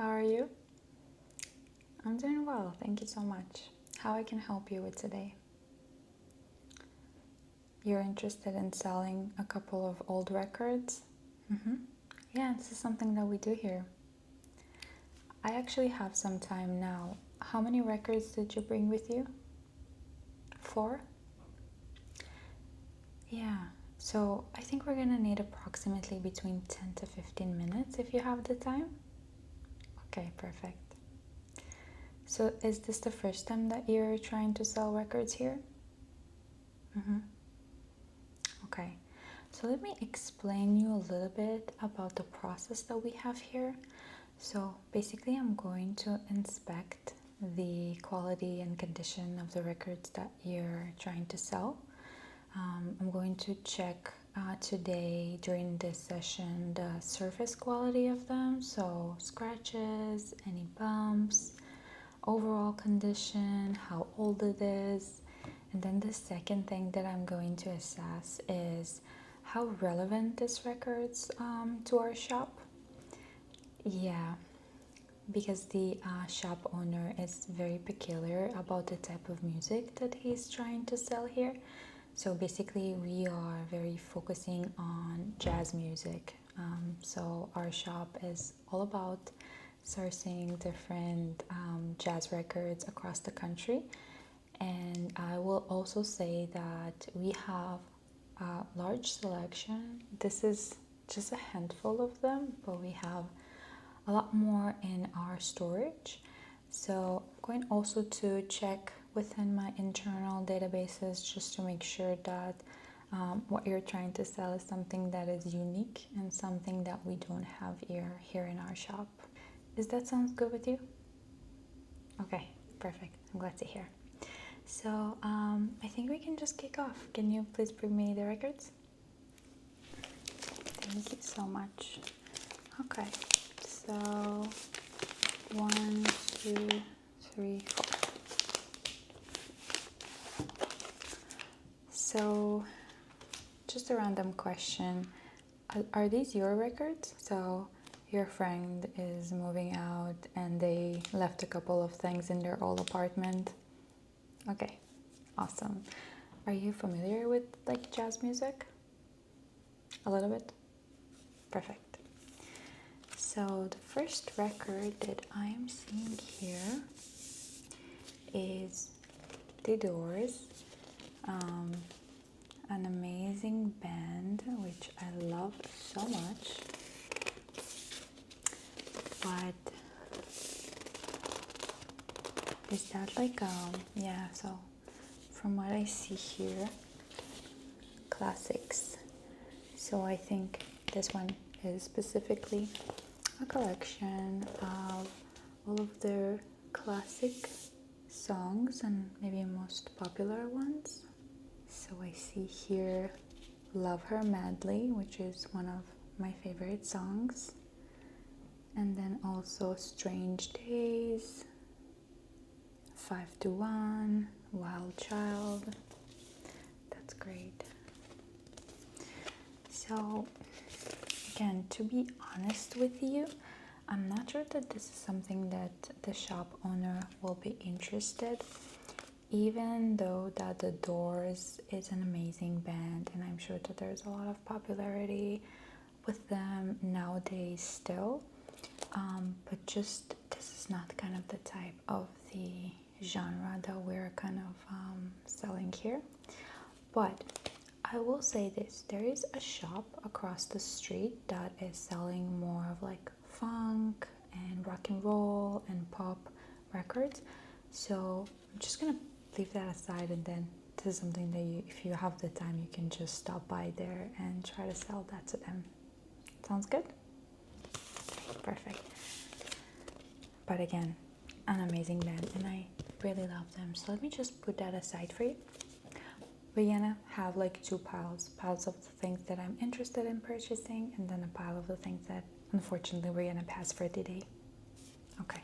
How are you? I'm doing well, thank you so much. How I can help you with today? You're interested in selling a couple of old records? Mm-hmm. Yeah, this is something that we do here. I actually have some time now. How many records did you bring with you? 4? Yeah, so I think we're gonna need approximately between 10 to 15 minutes if you have the time. Okay, perfect. So is this the first time that you're trying to sell records here? Mm-hmm. Okay, so let me explain you a little bit about the process that we have here. So basically I'm going to inspect the quality and condition of the records that you're trying to sell. I'm going to check today during this session the surface quality of them, so scratches, any bumps, overall condition, how old it is. And then the second thing that I'm going to assess is how relevant this records to our shop. Yeah, because the shop owner is very peculiar about the type of music that he's trying to sell here. So basically we are very focusing on jazz music. So our shop is all about sourcing different jazz records across the country. And I will also say that we have a large selection. This is just a handful of them, but we have a lot more in our storage. So I'm going also to check within my internal databases just to make sure that what you're trying to sell is something that is unique and something that we don't have here in our shop. Does that sound good with you? Okay, perfect. I'm glad to hear. So I think we can just kick off. Can you please bring me the records? Thank you so much. Okay, so 1, 2, 3, 4. So just a random question. Are these your records? So your friend is moving out and they left a couple of things in their old apartment. Okay, awesome. Are you familiar with like jazz music? A little bit? Perfect. So the first record that I'm seeing here is The Doors, an amazing band which I love so much. But is that like yeah, so from what I see here, classics. So I think this one is specifically a collection of all of their classic songs and maybe most popular ones. So I see here Love Her Madly, which is one of my favorite songs. And then also Strange Days, 5 to 1, Wild Child. That's great. So again, to be honest with you, I'm not sure that this is something that the shop owner will be interested, even though that The Doors is an amazing band and I'm sure that there's a lot of popularity with them nowadays still. But just this is not kind of the type of the genre that we're kind of selling here. But I will say this, there is a shop across the street that is selling more of like funk and rock and roll and pop records. So I'm just gonna leave that aside, and then this is something that you, if you have the time, you can just stop by there and try to sell that to them. Sounds good? Perfect. But again, an amazing band and I really love them. So let me just put that aside for you. We're gonna have like 2 piles of the things that I'm interested in purchasing, and then a pile of the things that unfortunately we're gonna pass for today. Okay.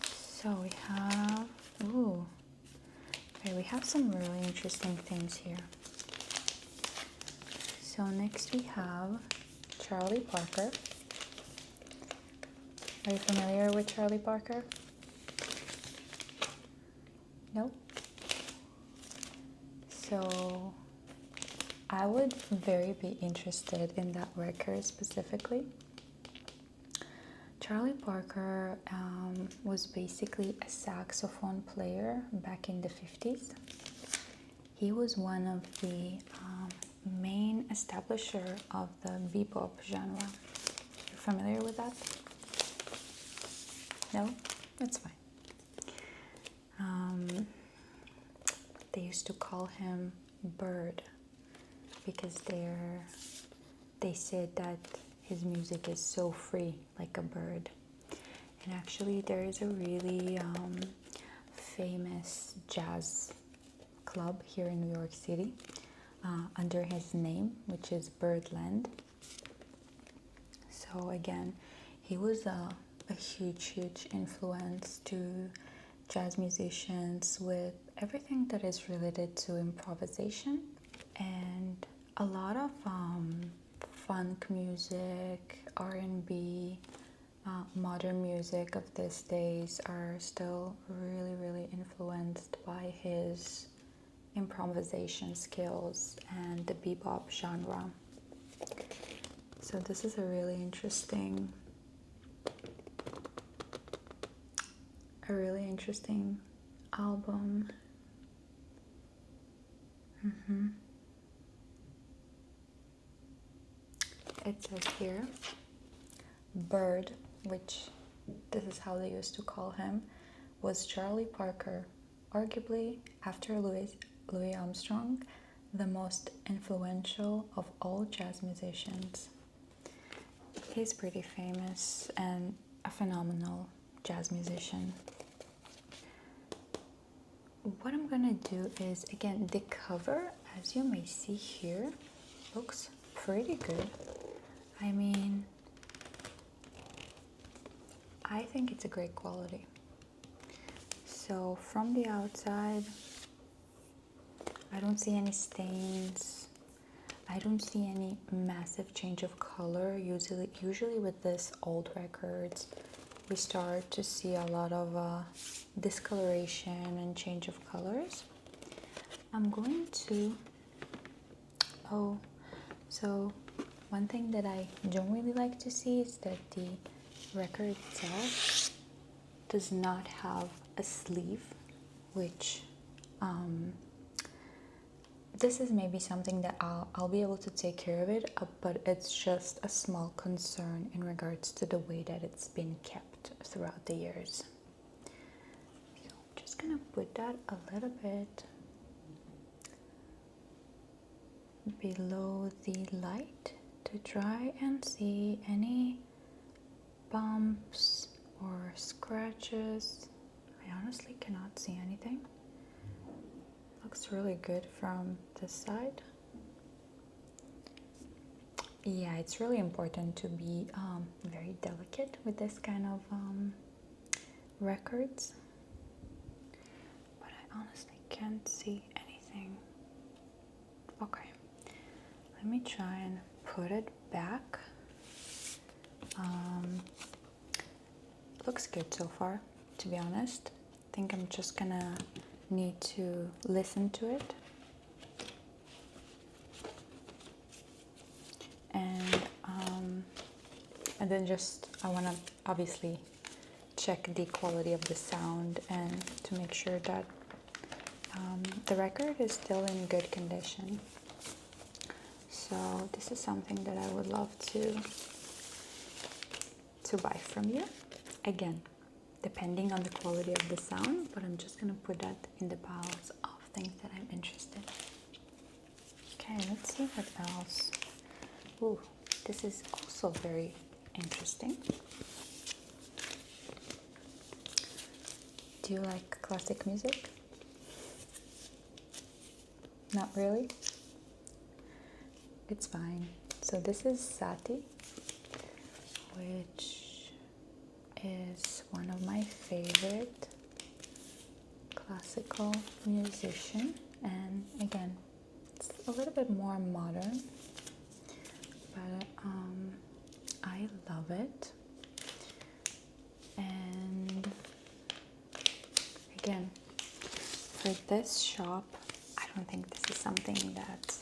So we have, okay, we have some really interesting things here. So next we have Charlie Parker. Are you familiar with Charlie Parker? No? So I would very be interested in that record specifically. Charlie Parker was basically a saxophone player back in the 50s. He was one of the main establisher of the bebop genre. You're familiar with that? No? That's fine. They used to call him Bird because they said that his music is so free, like a bird. And actually there is a really famous jazz club here in New York City under his name, which is Birdland. So again, he was a huge influence to jazz musicians with everything that is related to improvisation, and a lot of funk music, R&B, modern music of these days are still really influenced by his improvisation skills and the bebop genre. So this is a really interesting album. It says here, Bird, which this is how they used to call him, was Charlie Parker, arguably after Louis Armstrong, the most influential of all jazz musicians. He's pretty famous and a phenomenal jazz musician. What I'm gonna do is, again, the cover, as you may see here, looks pretty good. I mean, I think it's a great quality. So from the outside, I don't see any stains. I don't see any massive change of color. Usually with this old records, we start to see a lot of discoloration and change of colors. I'm going to, so one thing that I don't really like to see is that the record itself does not have a sleeve, which this is maybe something that I'll be able to take care of it, but it's just a small concern in regards to the way that it's been kept throughout the years. So I'm just gonna put that a little bit below the light to try and see any bumps or scratches. I honestly cannot see anything. Looks really good from this side. Yeah, it's really important to be very delicate with this kind of records, but I honestly can't see anything. Okay, let me try and put it back. Looks good so far, to be honest. I think I'm just gonna need to listen to it, and then just I want to obviously check the quality of the sound and to make sure that the record is still in good condition. So this is something that I would love to buy from you, again depending on the quality of the sound, but I'm just gonna put that in the piles of things that I'm interested in. Okay, let's see what else. Ooh, this is also very interesting. Do you like classic music? Not really? It's fine. So this is Satie, which is one of my favorite classical musician, and again, it's a little bit more modern love it. And again, for this shop, I don't think this is something that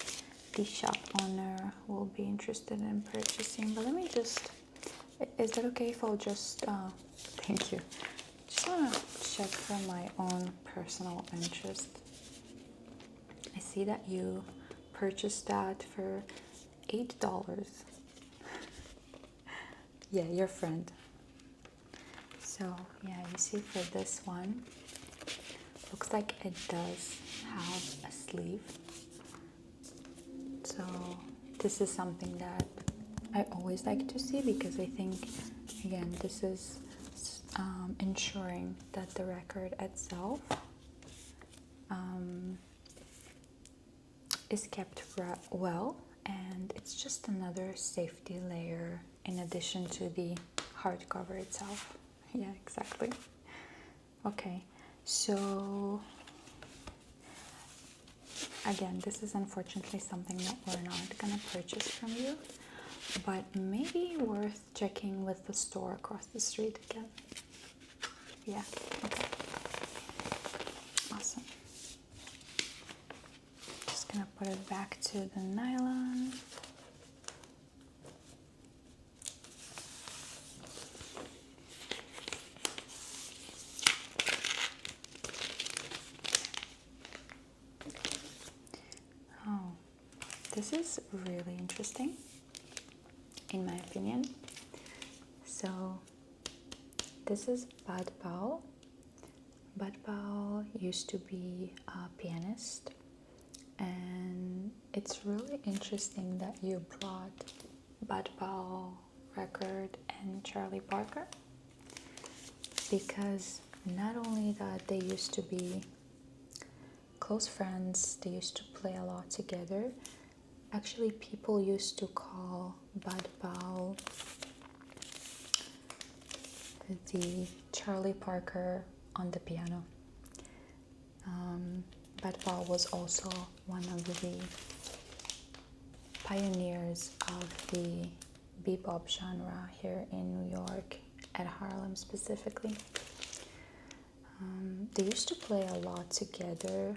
the shop owner will be interested in purchasing, but let me just, is that okay if I'll just, thank you. Just want to check for my own personal interest. I see that you purchased that for $8. Yeah, your friend. So yeah, you see for this one, looks like it does have a sleeve. So this is something that I always like to see, because I think, again, this is ensuring that the record itself is kept well, and it's just another safety layer in addition to the hardcover itself. Yeah, exactly. Okay, so again, this is unfortunately something that we're not gonna purchase from you, but maybe worth checking with the store across the street again. Yeah, okay. Awesome. Just gonna put it back to the nylon. Oh, this is really interesting, in my opinion. So this is Powell. Powell used to be a pianist, and it's really interesting that you brought Powell record and Charlie Parker, because not only that they used to be close friends, they used to play a lot together. Actually, people used to call Powell the Charlie Parker on the piano. Powell was also one of the pioneers of the bebop genre here in New York, at Harlem specifically. They used to play a lot together.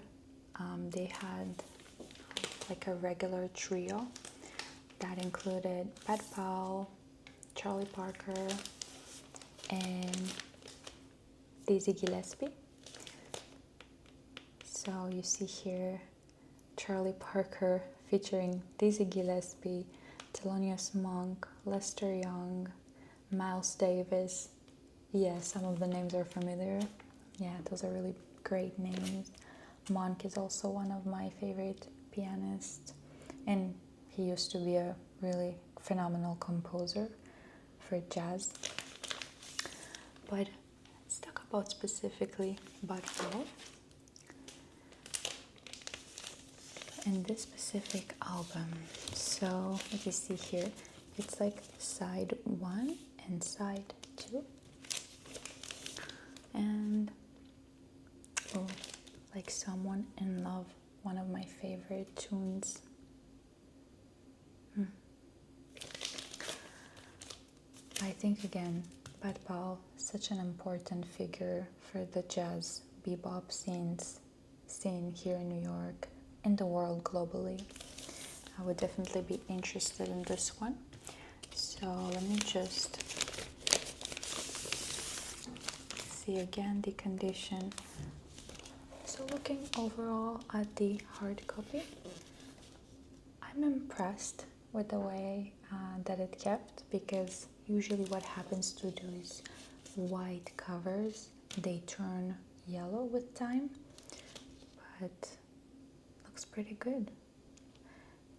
They had like a regular trio that included Powell, Charlie Parker, and Dizzy Gillespie. So you see here Charlie Parker featuring Dizzy Gillespie, Thelonious Monk, Lester Young, Miles Davis. Yeah, some of the names are familiar. Yeah, those are really great names. Monk is also one of my favorite pianists, and he used to be a really phenomenal composer for jazz. But let's talk about specifically Powell. And this specific album, so if you see here, it's like side 1 and side 2, and oh, like Someone in Love, one of my favorite tunes. I think again, Powell, such an important figure for the jazz bebop scene here in New York, in the world globally. I would definitely be interested in this one. So let me just see again the condition. So looking overall at the hard copy, I'm impressed with the way that it kept, because usually what happens to these white covers, they turn yellow with time, but looks pretty good.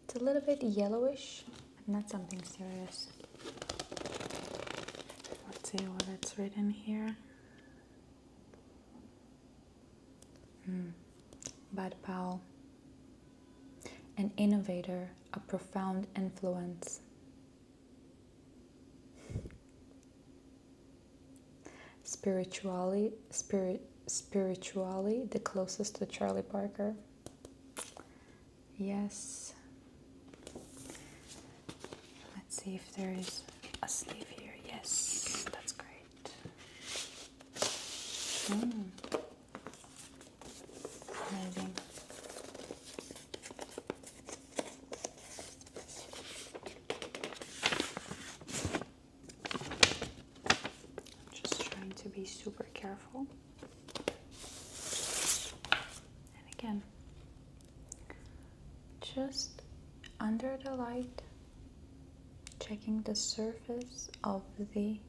It's a little bit yellowish, but not something serious. Let's see what it's written here. Powell, an innovator, a profound influence. Spiritually, the closest to Charlie Parker. Yes. Let's see if there is a sleeve here. Yes, that's great. Amazing. Just trying to be super careful. And again, just under the light, checking the surface of the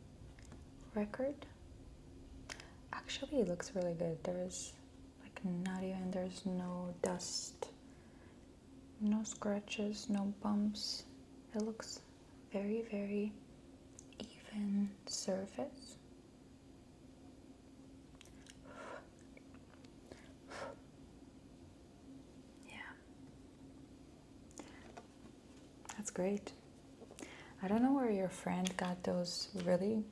record. Actually, it looks really good. There's there's no dust, no scratches, no bumps. It looks very, very even surface. Yeah, that's great. I don't know where your friend got those really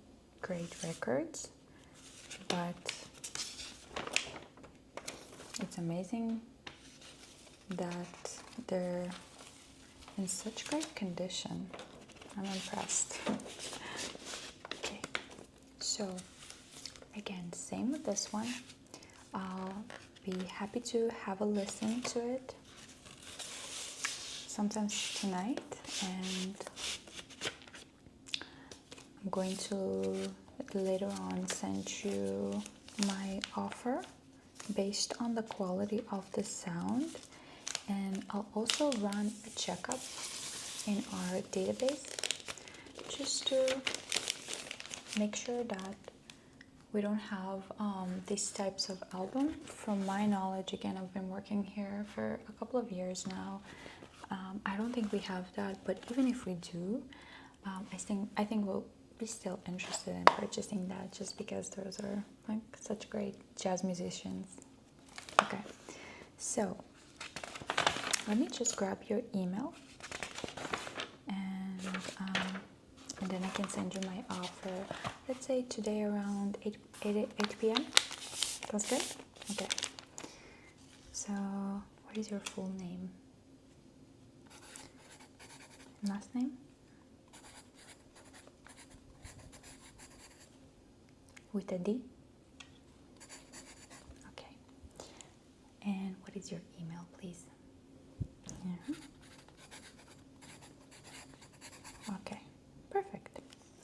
great records, but it's amazing that they're in such great condition. I'm impressed. Okay, so again, same with this one. I'll be happy to have a listen to it sometimes tonight, and I'm going to later on send you my offer based on the quality of the sound, and I'll also run a checkup in our database just to make sure that we don't have these types of album. From my knowledge, again, I've been working here for a couple of years now. I don't think we have that, but even if we do, I think we'll be still interested in purchasing that, just because those are like such great jazz musicians. Okay, so let me just grab your email, and then I can send you my offer. Let's say today around 8 p.m. That's good? Okay. So, what is your full name? Last name? With a D? Okay. And what is your email, please? Yeah. Okay. Perfect.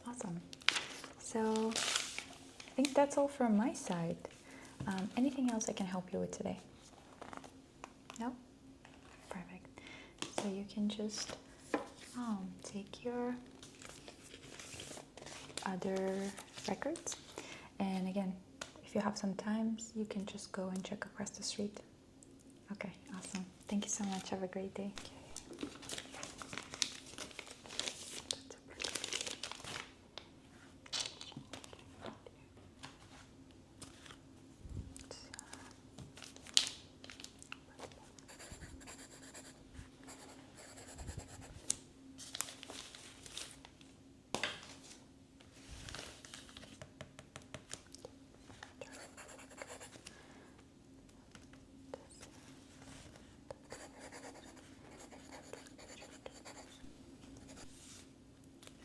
Awesome. So, I think that's all from my side. Anything else I can help you with today? No? Perfect. So you can just take your other records, and again, if you have some time, you can just go and check across the street. Okay, awesome. Thank you so much. Have a great day.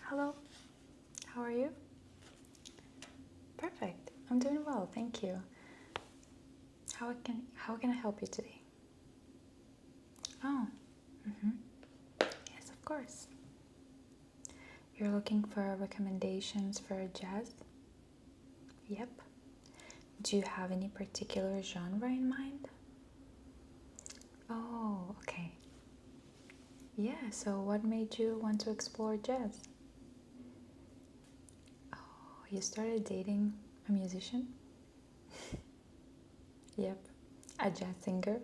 Hello, how are you? Perfect. I'm doing well, thank you. How can I help you today? Oh, yes, of course. You're looking for recommendations for jazz? Yep. Do you have any particular genre in mind? Oh, okay. Yeah, so what made you want to explore jazz? Oh, you started dating a musician? Yep. A jazz singer?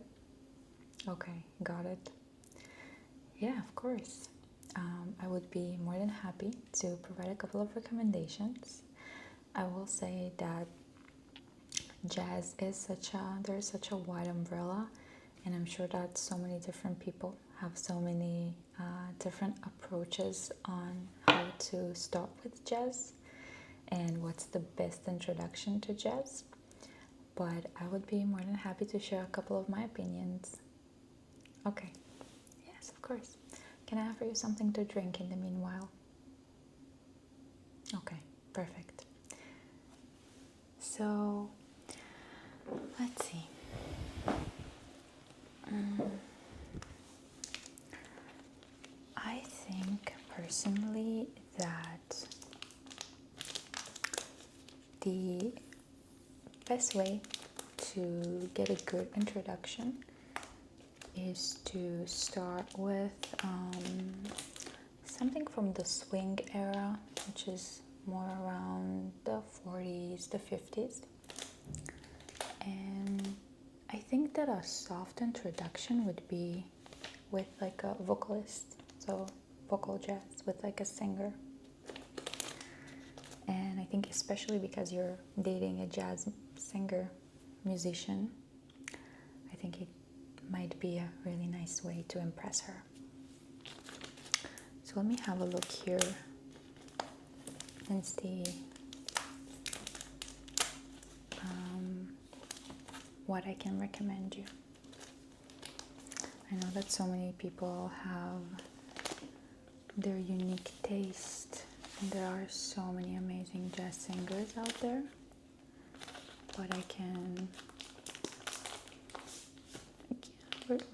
Okay, got it. Yeah, of course. I would be more than happy to provide a couple of recommendations. I will say that jazz is there's such a wide umbrella, and I'm sure that so many different people have so many different approaches on how to start with jazz and what's the best introduction to jazz. But I would be more than happy to share a couple of my opinions. Okay, yes, of course. Can I offer you something to drink in the meanwhile? Okay, Perfect. So, let's see. I think personally that the best way to get a good introduction is to start with something from the swing era, which is more around the 40s, the 50s. And I think that a soft introduction would be with like a vocalist, so vocal jazz with like a singer. And I think especially because you're dating a jazz singer musician, I think it might be a really nice way to impress her. So let me have a look here and see what I can recommend you. I know that so many people have their unique taste, and there are so many amazing jazz singers out there, but I can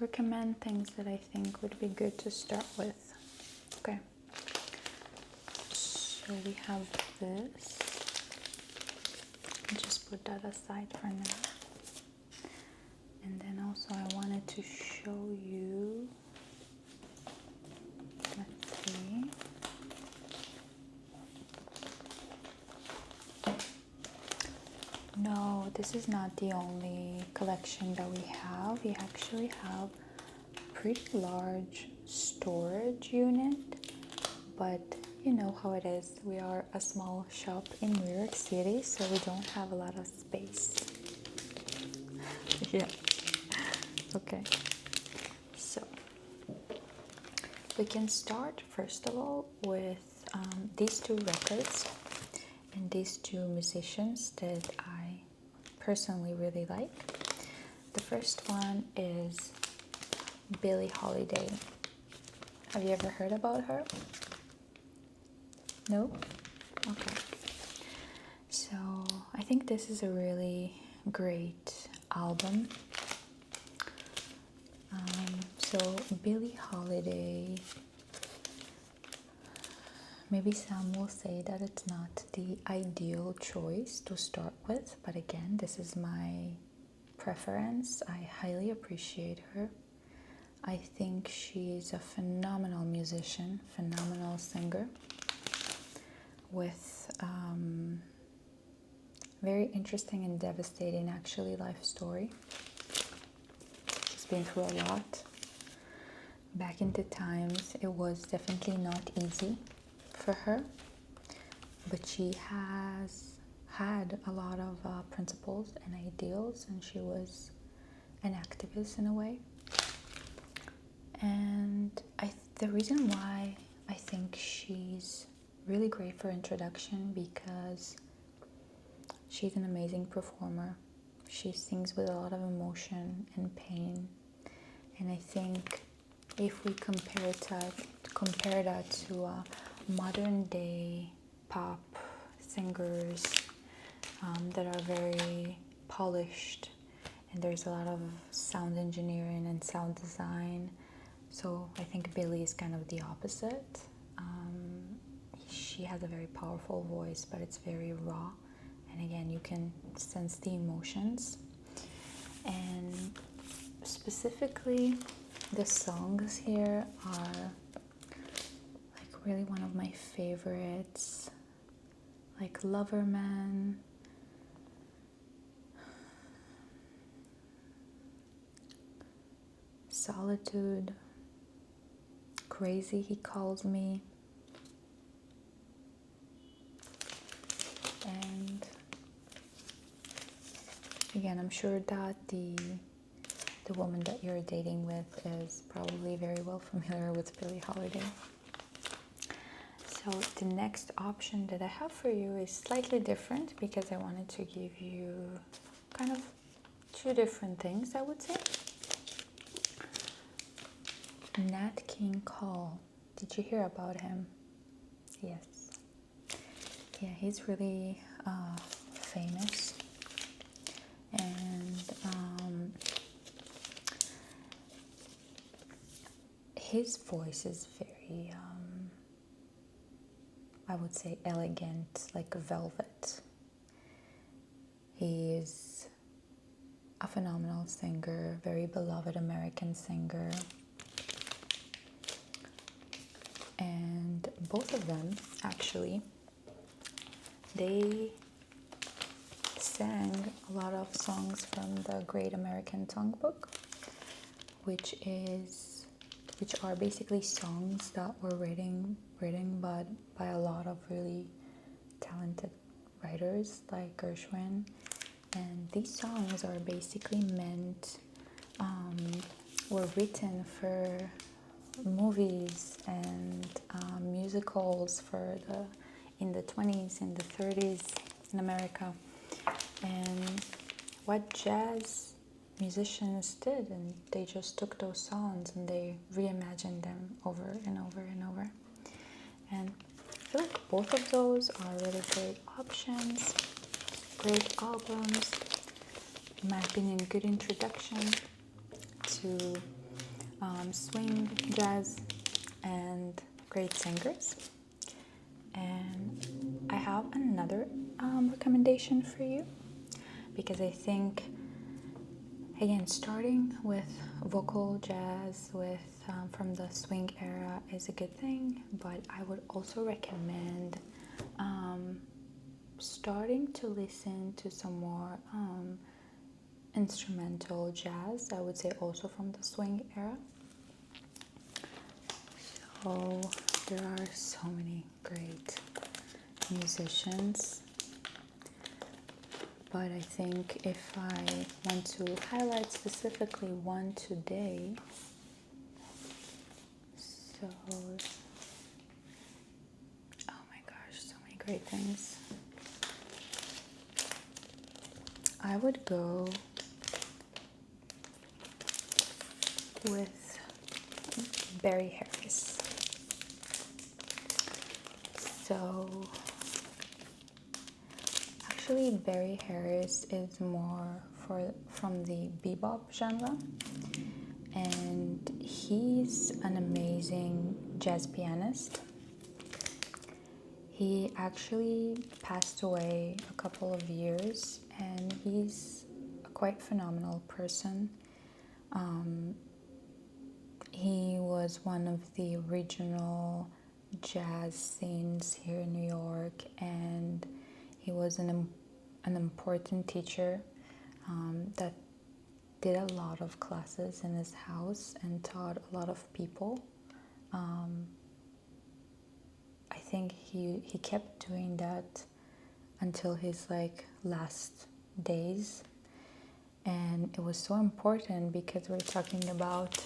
recommend things that I think would be good to start with. Okay, so we have this. I'll just put that aside for now. And then also I wanted to show you, let's see. No, this is not the only collection that we have. We actually have a pretty large storage unit, but you know how it is. We are a small shop in New York City, so we don't have a lot of space. Yeah. Okay. So we can start first of all with these two records and these two musicians that I personally really like. The first one is Billie Holiday. Have you ever heard about her? No? Okay. So I think this is a really great album. So Billie Holiday, maybe some will say that it's not the ideal choice to start with, but again, this is my preference. I highly appreciate her. I think she's a phenomenal musician, phenomenal singer with very interesting and devastating actually life story. She's been through a lot. Back in the times, it was definitely not easy for her, but she has had a lot of principles and ideals, and she was an activist in a way. And the reason why I think she's really great for introduction, because she's an amazing performer. She sings with a lot of emotion and pain, and I think if we compare that to modern day pop singers that are very polished, and there's a lot of sound engineering and sound design, so I think Billie is kind of the opposite. She has a very powerful voice, but it's very raw, and again, you can sense the emotions. And specifically, the songs here are like really one of my favorites, like Loverman, Solitude, Crazy He Calls Me, and again, I'm sure that the woman that you're dating with is probably very well familiar with Billie Holiday. So the next option that I have for you is slightly different, because I wanted to give you kind of two different things, I would say. Nat King Cole. Did you hear about him? Yes. yeah, he's really famous, and his voice is very, I would say, elegant, like velvet. He is a phenomenal singer, very beloved American singer. And both of them, actually, they sang a lot of songs from the Great American Songbook, which are basically songs that were written by a lot of really talented writers like Gershwin. And these songs are basically were written for movies and musicals in the 20s, in the 30s in America. And what jazz musicians did, and they just took those songs and they reimagined them over and over and over. And I feel like both of those are really great options, great albums, in my opinion, good introduction to swing, jazz, and great singers. And I have another recommendation for you, because I think, again, starting with vocal jazz from the swing era is a good thing, but I would also recommend starting to listen to some more instrumental jazz, I would say also from the swing era. So there are so many great musicians, but I think if I want to highlight specifically one today, so, oh my gosh, so many great things. I would go with Barry Harris. So actually Barry Harris is more from the bebop genre, and he's an amazing jazz pianist. He actually passed away a couple of years, and he's a quite phenomenal person. He was one of the original jazz scenes here in New York, and he was an important teacher that did a lot of classes in his house and taught a lot of people. I think he kept doing that until his last days, and it was so important because we're talking about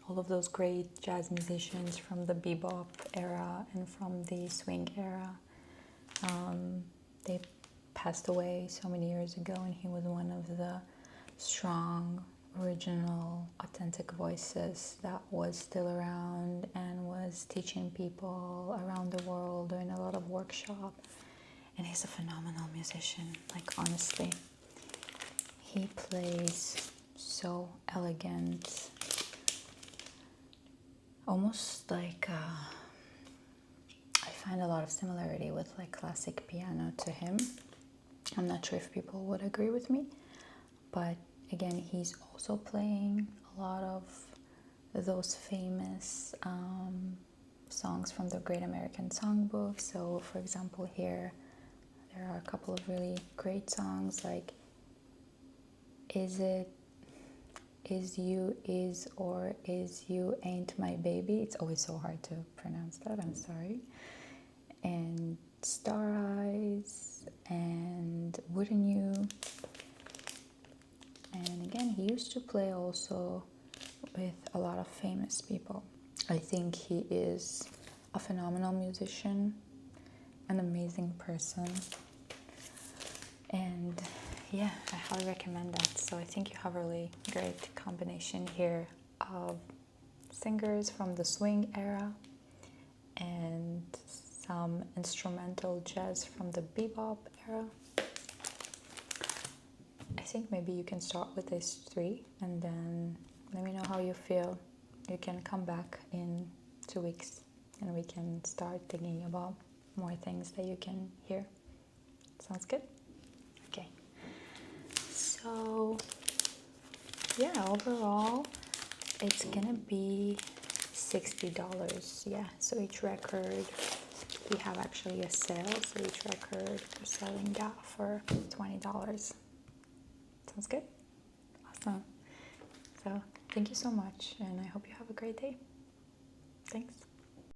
all of those great jazz musicians from the bebop era and from the swing era. They passed away so many years ago, and he was one of the strong, original, authentic voices that was still around and was teaching people around the world, doing a lot of workshop. And he's a phenomenal musician, honestly. He plays so elegant, almost I find a lot of similarity with classic piano to him. I'm not sure if people would agree with me, but again, he's also playing a lot of those famous songs from the Great American Songbook. So for example, here there are a couple of really great songs like Is You Is or Is You Ain't My Baby. It's always so hard to pronounce that, I'm sorry. And Star Eyes and Wouldn't You. And again, he used to play also with a lot of famous people. I think he is a phenomenal musician, an amazing person, and yeah, I highly recommend that. So I think you have a really great combination here of singers from the swing era and some instrumental jazz from the bebop era. I think maybe you can start with these 3 and then let me know how you feel. You can come back in 2 weeks and we can start thinking about more things that you can hear. Sounds good? Okay. So yeah, overall it's gonna be $60. Yeah, so each record, we have actually a sale, so each record we're selling that for $20. Sounds good? Awesome. So thank you so much and I hope you have a great day. Thanks.